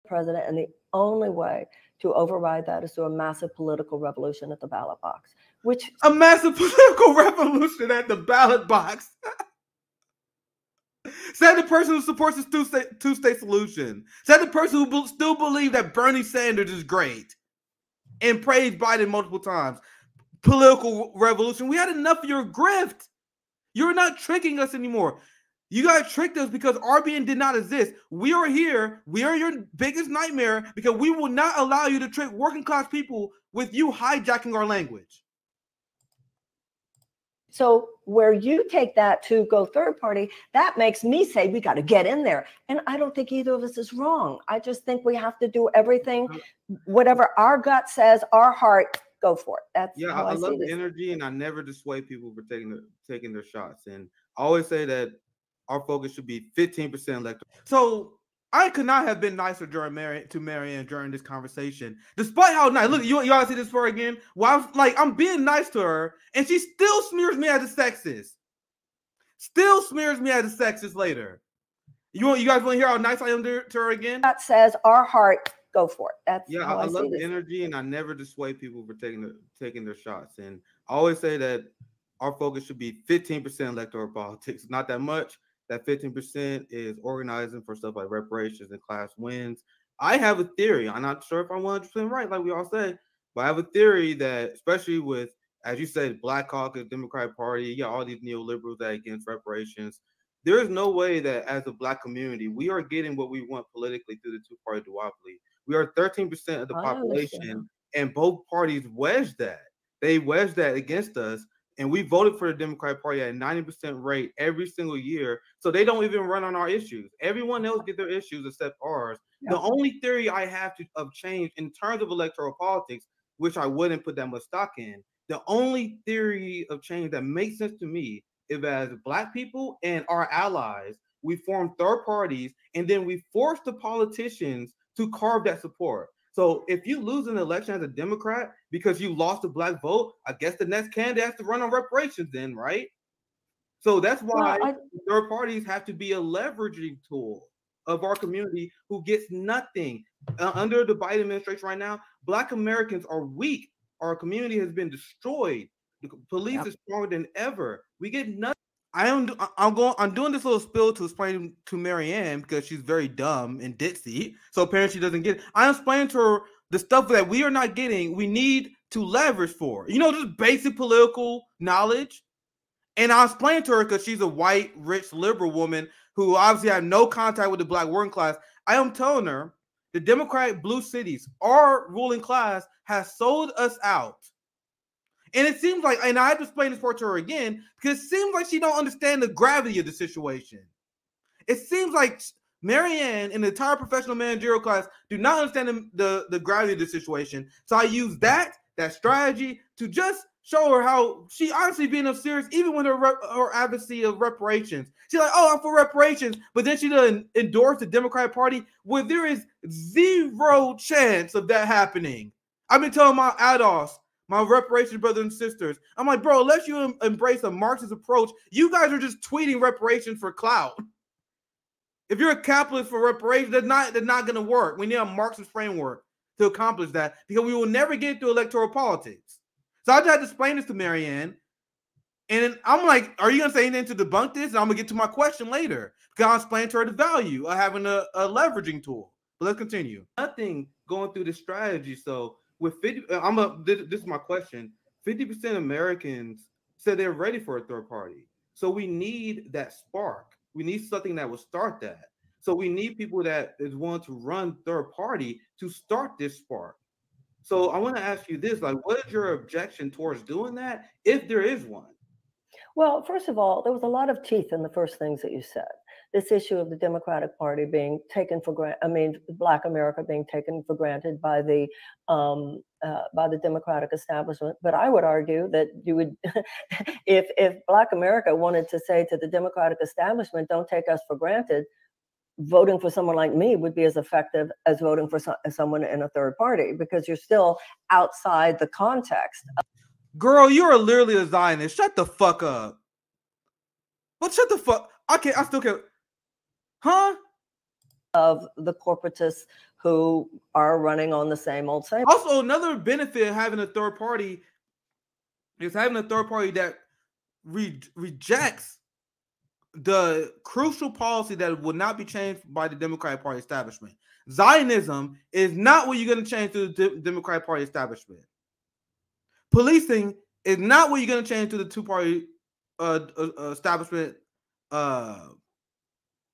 president, and the only way to override that is through a massive political revolution at the ballot box. Which a massive political revolution at the ballot box. Said the person who supports this two-state solution. Said the person who still believes that Bernie Sanders is great and praised Biden multiple times. Political revolution. We had enough of your grift. You're not tricking us anymore. You guys tricked us because RBN did not exist. We are here. We are your biggest nightmare because we will not allow you to trick working class people with you hijacking our language. So where you take that to go third party, that makes me say we got to get in there. And I don't think either of us is wrong. I just think we have to do everything, whatever our gut says, our heart, go for it. That's how I love the energy, and I never dissuade people for taking their shots. And I always say that our focus should be 15% electoral. So I could not have been nicer to Marianne during this conversation, despite how nice. Look, you all see this for again. Well, I'm being nice to her, and she still smears me as a sexist. Still smears me as a sexist later. You guys want to hear how nice I am to her again? That says our heart, go for it. That's how I love the energy, and I never dissuade people for taking their shots. And I always say that our focus should be 15% electoral politics, not that much. That 15% is organizing for stuff like reparations and class wins. I have a theory. I'm not sure if I'm 100% right, like we all say, but I have a theory that, especially with, as you said, Black Caucus, Democratic Party, you got all these neoliberals that are against reparations. There is no way that as a Black community, we are getting what we want politically through the two-party duopoly. We are 13% of the population, and both parties wedged that. They wedged that against us. And we voted for the Democratic Party at a 90% rate every single year. So they don't even run on our issues. Everyone else get their issues except ours. Yeah. The only theory I have of change in terms of electoral politics, which I wouldn't put that much stock in, the only theory of change that makes sense to me is as Black people and our allies, we form third parties, and then we force the politicians to carve that support. So if you lose an election as a Democrat because you lost the Black vote, I guess the next candidate has to run on reparations then, right? So that's why third parties have to be a leveraging tool of our community who gets nothing. Under the Biden administration right now, Black Americans are weak. Our community has been destroyed. The police is stronger than ever. We get nothing. I'm doing this little spill to explain to Marianne because she's very dumb and ditzy. So apparently she doesn't get it. I'm explaining to her the stuff that we are not getting. We need to leverage for, just basic political knowledge. And I explained to her because she's a white, rich, liberal woman who obviously had no contact with the Black working class. I am telling her the Democratic blue cities, our ruling class, has sold us out. And it seems like, and I have to explain this part to her again, because it seems like she don't understand the gravity of the situation. It seems like Marianne and the entire professional managerial class do not understand the gravity of the situation. So I use that strategy to just show her how she honestly being serious, even with her advocacy of reparations. She's like, oh, I'm for reparations, but then she doesn't endorse the Democratic Party where there is zero chance of that happening. I've been telling my ADOS, my reparations brothers and sisters, I'm like, bro, unless you embrace a Marxist approach, you guys are just tweeting reparations for clout. If you're a capitalist for reparations, that's not going to work. We need a Marxist framework to accomplish that because we will never get through electoral politics. So I just had to explain this to Marianne. And I'm like, are you going to say anything to debunk this? And I'm going to get to my question later because I'll explain to her the value of having a leveraging tool. But let's continue. Nothing going through this strategy. So with 50, this is my question. 50% of Americans said they're ready for a third party. So we need that spark. We need something that will start that. So we need people that is willing to run third party to start this spark. So I want to ask you this, like, what is your objection towards doing that, if there is one? Well, first of all, there was a lot of teeth in the first things that you said. This issue of the Democratic Party being taken for granted, Black America being taken for granted by the Democratic establishment. But I would argue that you would, if Black America wanted to say to the Democratic establishment, don't take us for granted, voting for someone like me would be as effective as voting for someone in a third party because you're still outside the context. Girl, you are literally a Zionist. Shut the fuck up. But shut the fuck. I still can't. Huh? Of the corporatist who are running on the same old same. Also, another benefit of having a third party is having a third party that rejects the crucial policy that will not be changed by the Democratic Party establishment. Zionism is not what you're going to change to the Democratic Party establishment. Policing is not what you're going to change to the two-party establishment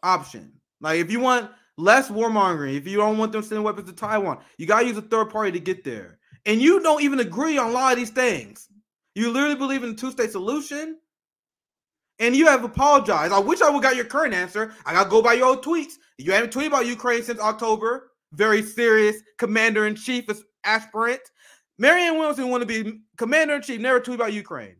option. Like, if you want less warmongering, if you don't want them sending weapons to Taiwan, you got to use a third party to get there. And you don't even agree on a lot of these things. You literally believe in a two-state solution, and you have apologized. I wish I would got your current answer. I got to go by your old tweets. You haven't tweeted about Ukraine since October. Very serious commander-in-chief aspirant. Marianne Williamson want to be commander-in-chief, never tweet about Ukraine.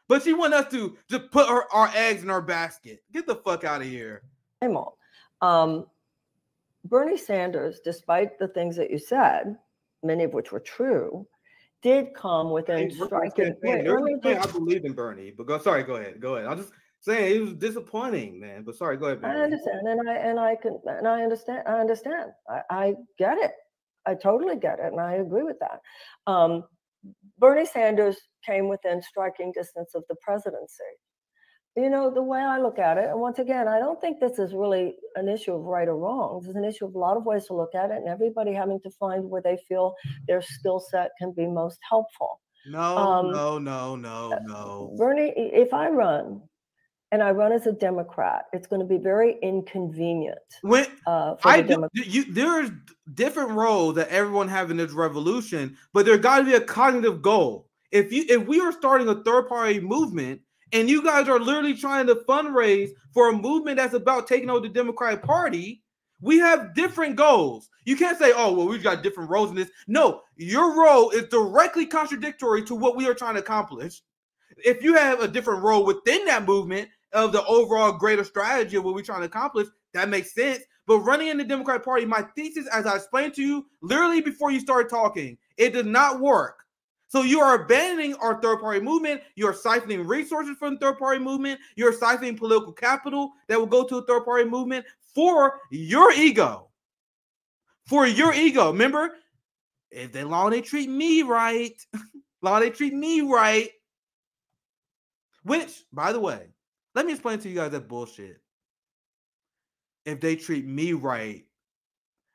But she want us to just put our eggs in our basket. Get the fuck out of here. Bernie Sanders, despite the things that you said, many of which were true, did come within striking. I believe in Bernie, but go ahead. I'm just saying it was disappointing, man. But sorry, go ahead, Barry. I understand, and I understand. I get it. I totally get it, and I agree with that. Bernie Sanders came within striking distance of the presidency. You know, the way I look at it, and once again, I don't think this is really an issue of right or wrong. This is an issue of a lot of ways to look at it, and everybody having to find where they feel their skill set can be most helpful. No. Bernie, if I run, and I run as a Democrat, it's going to be very inconvenient. There's different roles that everyone have in this revolution, but there got to be a cognitive goal. If we are starting a third party movement, and you guys are literally trying to fundraise for a movement that's about taking over the Democratic Party, we have different goals. You can't say, oh, well, we've got different roles in this. No, your role is directly contradictory to what we are trying to accomplish. If you have a different role within that movement of the overall greater strategy of what we're trying to accomplish, that makes sense. But running in the Democratic Party, my thesis, as I explained to you literally before you started talking, it does not work. So you are abandoning our third-party movement. You're siphoning resources from the third-party movement. You're siphoning political capital that will go to a third-party movement for your ego. For your ego. Remember, if they long they treat me right, Which, by the way, let me explain to you guys that bullshit. If they treat me right,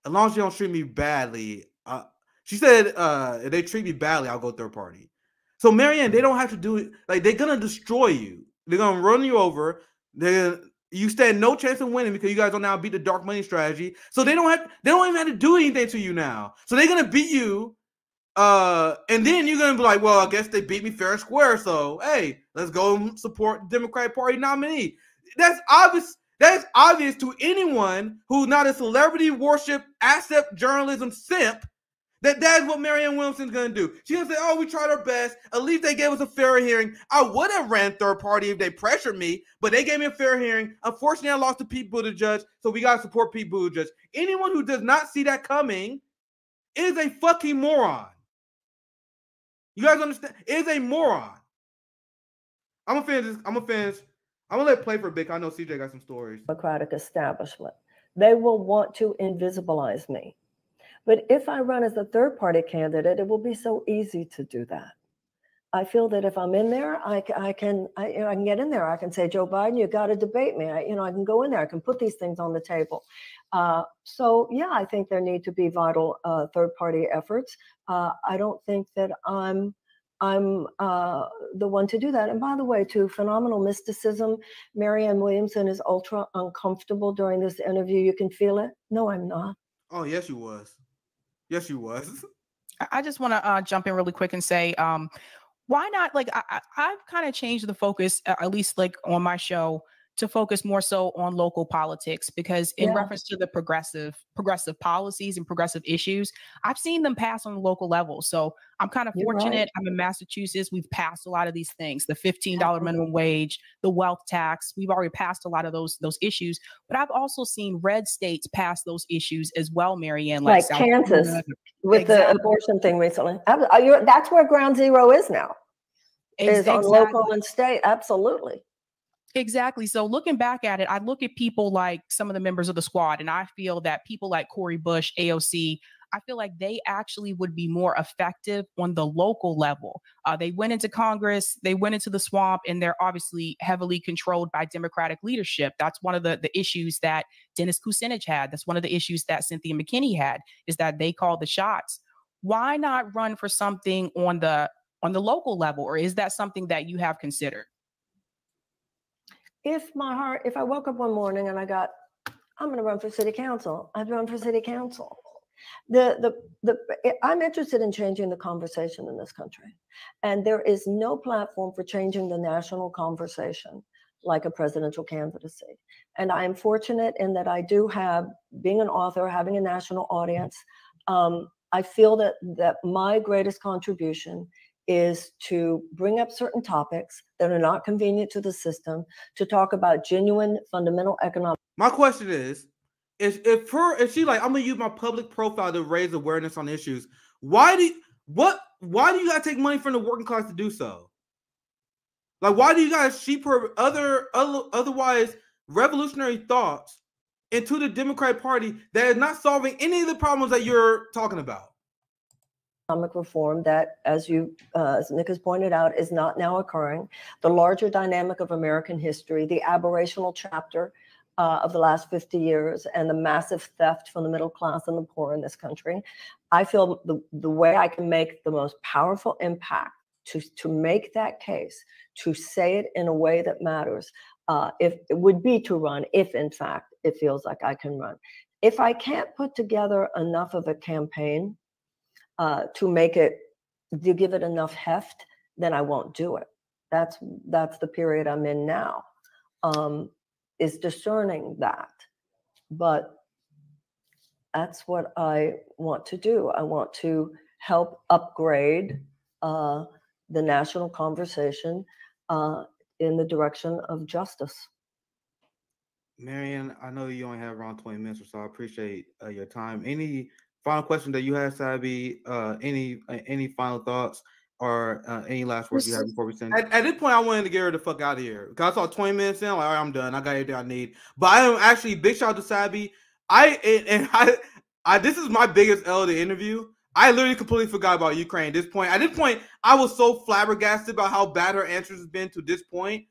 as long as you don't treat me badly, she said, if they treat me badly, I'll go third party. So, Marianne, they don't have to do it. Like, they're going to destroy you. They're going to run you over. You stand no chance of winning because you guys don't now beat the dark money strategy. So they don't even have to do anything to you now. So they're going to beat you. And then you're going to be like, well, I guess they beat me fair and square. So, hey, let's go support the Democratic Party nominee. That's obvious. That's obvious to anyone who's not a celebrity worship asset journalism simp. That's what Marianne Williamson's going to do. She's going to say, oh, we tried our best. At least they gave us a fair hearing. I would have ran third party if they pressured me, but they gave me a fair hearing. Unfortunately, I lost to Pete Buttigieg, so we got to support Pete Buttigieg. Anyone who does not see that coming is a fucking moron. You guys understand? Is a moron. I'm going to finish. I'm going to let it play for a bit. I know CJ got some stories. Democratic establishment. They will want to invisibilize me. But if I run as a third-party candidate, it will be so easy to do that. I feel that if I'm in there, I can get in there. I can say, Joe Biden, you got to debate me. I can go in there. I can put these things on the table. So yeah, I think there need to be vital third-party efforts. I don't think that I'm the one to do that. And by the way, to phenomenal mysticism, Marianne Williamson is ultra uncomfortable during this interview. You can feel it. No, I'm not. Oh, yes, you was. Yes, you was. I just want to jump in really quick and say, why not? Like, I've kind of changed the focus, at least like on my show, to focus more so on local politics, because in reference to the progressive policies and progressive issues, I've seen them pass on the local level. So I'm kind of fortunate. Right. I'm in Massachusetts. We've passed a lot of these things, the $15 minimum wage, the wealth tax. We've already passed a lot of those issues, but I've also seen red states pass those issues as well, Marianne, like Kansas with the abortion thing recently. That's where ground zero is now. Is on local and state. Absolutely. Exactly. So looking back at it, I look at people like some of the members of the squad, and I feel that people like Cori Bush, AOC, I feel like they actually would be more effective on the local level. They went into Congress, they went into the swamp, and they're obviously heavily controlled by Democratic leadership. That's one of the issues that Dennis Kucinich had. That's one of the issues that Cynthia McKinney had, is that they called the shots. Why not run for something on the local level, or is that something that you have considered? If I woke up one morning and I'm going to run for city council, I'd run for city council. I'm interested in changing the conversation in this country. And there is no platform for changing the national conversation like a presidential candidacy. And I am fortunate in that I do have, being an author, having a national audience, I feel that my greatest contribution is to bring up certain topics that are not convenient to the system, to talk about genuine fundamental economic. My question is if she like, I'm gonna use my public profile to raise awareness on issues, why do you gotta take money from the working class to do so? Like, why do you guys sheep her otherwise revolutionary thoughts into the Democratic Party that is not solving any of the problems that you're talking about? Economic reform that, as Nick has pointed out, is not now occurring. The larger dynamic of American history, the aberrational chapter of the last 50 years, and the massive theft from the middle class and the poor in this country. I feel the way I can make the most powerful impact to make that case, to say it in a way that matters, if it would be to run, if in fact it feels like I can run. If I can't put together enough of a campaign to give it enough heft, then I won't do it. That's the period I'm in now, is discerning that. But that's what I want to do. I want to help upgrade the national conversation in the direction of justice. Marianne, I know you only have around 20 minutes or so. I appreciate your time. Any final question that you have, Sabi? Any final thoughts or any last words you have before we send? At this point, I wanted to get her the fuck out of here because I saw 20 minutes in. I'm like, all right, I'm done. I got everything I need. But I am actually big shout out to Sabi. This is my biggest L of the interview. I literally completely forgot about Ukraine at this point. At this point, I was so flabbergasted about how bad her answers have been to this point